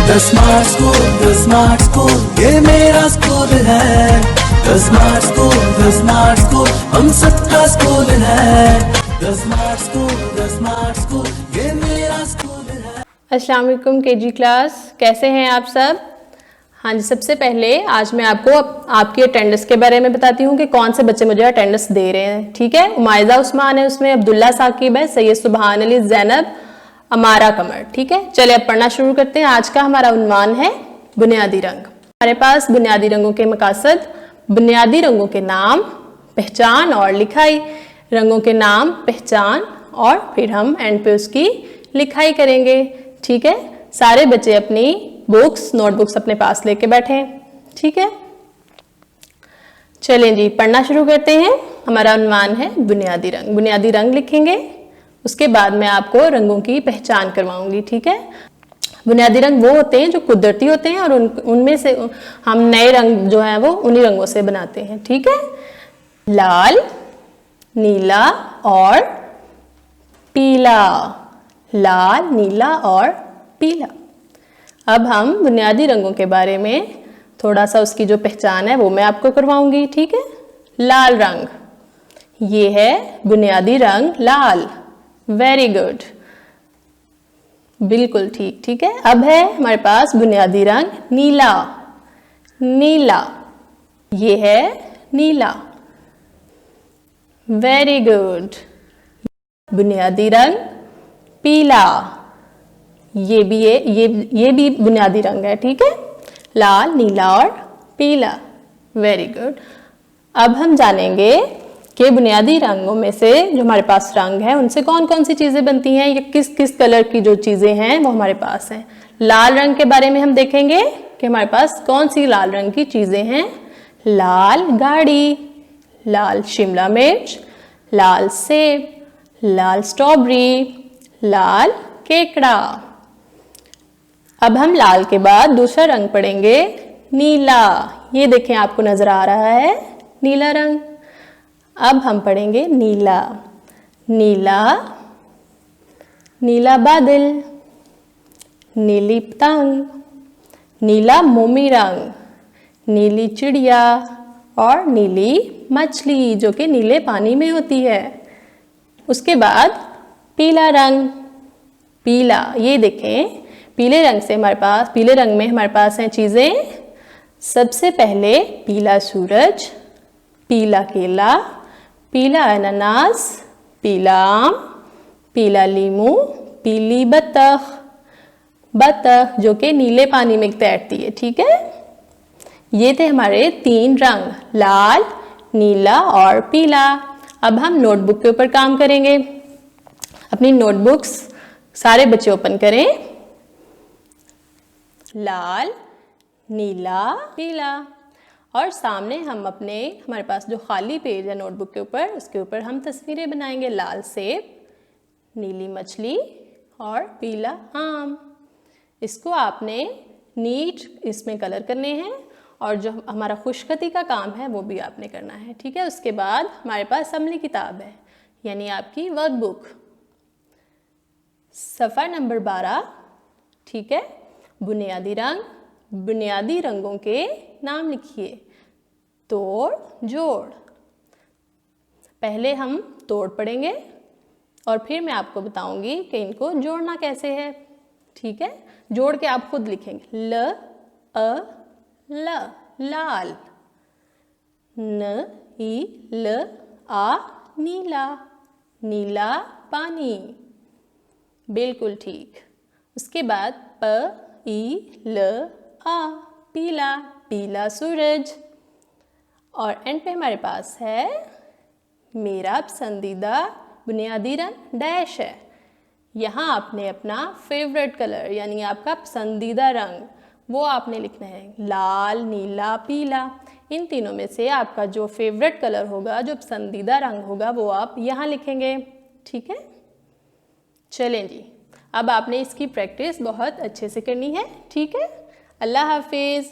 The Smart School, the Smart School, ये मेरा school है। The Smart School, the Smart School, हम सबका स्कूल है। The Smart School, the Smart School, ये मेरा स्कूल है। अस्सलाम वालेकुम केजी क्लास, कैसे हैं आप सब? हाँ जी, सबसे पहले आज मैं आपको आपकी अटेंडेंस के बारे में बताती हूँ कि कौन से बच्चे मुझे अटेंडेंस दे रहे हैं। ठीक है, उमाइजा उस्मान है, उसमें अब्दुल्ला साकिब है, सैयद सुबहान अली, जैनब, अमारा कमर। ठीक है, चलिए अब पढ़ना शुरू करते हैं। आज का हमारा उन्वान है बुनियादी रंग। हमारे पास बुनियादी रंगों के मकासद, बुनियादी रंगों के नाम, पहचान और लिखाई। रंगों के नाम, पहचान और फिर हम एंड पे उसकी लिखाई करेंगे। ठीक है, सारे बच्चे अपनी बुक्स, नोटबुक्स अपने पास लेके बैठे। ठीक है, चलें जी पढ़ना शुरू करते हैं। हमारा उन्वान है बुनियादी रंग। बुनियादी रंग लिखेंगे, उसके बाद मैं आपको रंगों की पहचान करवाऊंगी। ठीक है, बुनियादी रंग वो होते हैं जो कुदरती होते हैं और उनमें से हम नए रंग जो है वो उन्हीं रंगों से बनाते हैं। ठीक है, लाल, नीला और पीला। लाल, नीला और पीला। अब हम बुनियादी रंगों के बारे में थोड़ा सा उसकी जो पहचान है वो मैं आपको करवाऊंगी। ठीक है, लाल रंग, ये है बुनियादी रंग लाल। वेरी गुड, बिल्कुल ठीक। ठीक है, अब है हमारे पास बुनियादी रंग नीला। नीला, ये है नीला। Very good. बुनियादी रंग पीला, ये भी बुनियादी रंग है। ठीक है, लाल, नीला और पीला। Very good. अब हम जानेंगे कि बुनियादी रंगों में से जो हमारे पास रंग है उनसे कौन कौन सी चीजें बनती हैं या किस किस कलर की जो चीजें हैं वो हमारे पास हैं। लाल रंग के बारे में हम देखेंगे कि हमारे पास कौन सी लाल रंग की चीजें हैं। लाल गाड़ी, लाल शिमला मिर्च, लाल सेब, लाल स्ट्रॉबेरी, लाल केकड़ा। अब हम लाल के बाद दूसरा रंग पढ़ेंगे नीला। ये देखें, आपको नजर आ रहा है नीला रंग। अब हम पढ़ेंगे नीला। नीला, नीला बादल, नीली पतंग, नीला मोमी रंग, नीली चिड़िया और नीली मछली जो कि नीले पानी में होती है। उसके बाद पीला रंग। पीला, ये देखें, पीले रंग से हमारे पास, पीले रंग में हमारे पास हैं चीजें। सबसे पहले पीला सूरज, पीला केला, पीला अनानास, पीला आम, पीला लीमू, पीली बतख। बतख जो कि नीले पानी में तैरती है। ठीक है, ये थे हमारे तीन रंग, लाल, नीला और पीला। अब हम नोटबुक के ऊपर काम करेंगे। अपनी नोटबुक्स सारे बच्चे ओपन करें। लाल, नीला, पीला और सामने हम हमारे पास जो खाली पेज है नोटबुक के ऊपर, उसके ऊपर हम तस्वीरें बनाएंगे। लाल सेब, नीली मछली और पीला आम। इसको आपने नीट इसमें कलर करने हैं और जो हमारा खुशखती का काम है वो भी आपने करना है। ठीक है, उसके बाद हमारे पास असम्बली किताब है, यानी आपकी वर्कबुक, सफ़ा नंबर 12। ठीक है, बुनियादी रंग, बुनियादी रंगों के नाम लिखिए। तोड़, जोड़। पहले हम तोड़ पढ़ेंगे और फिर मैं आपको बताऊंगी कि इनको जोड़ना कैसे है। ठीक है, जोड़ के आप खुद लिखेंगे। ल, अ, ल, लाल। न, ई, ल, आ, नीला। नीला पानी, बिल्कुल ठीक। उसके बाद प, ई, ल, आ, पीला। पीला सूरज। और एंड पे हमारे पास है मेरा पसंदीदा बुनियादी रंग डैश है। यहाँ आपने अपना फेवरेट कलर यानी आपका पसंदीदा रंग वो आपने लिखना है। लाल, नीला, पीला, इन तीनों में से आपका जो फेवरेट कलर होगा, जो पसंदीदा रंग होगा वो आप यहाँ लिखेंगे। ठीक है, चलें जी, अब आपने इसकी प्रैक्टिस बहुत अच्छे से करनी है। ठीक है, अल्लाह हाफिज़।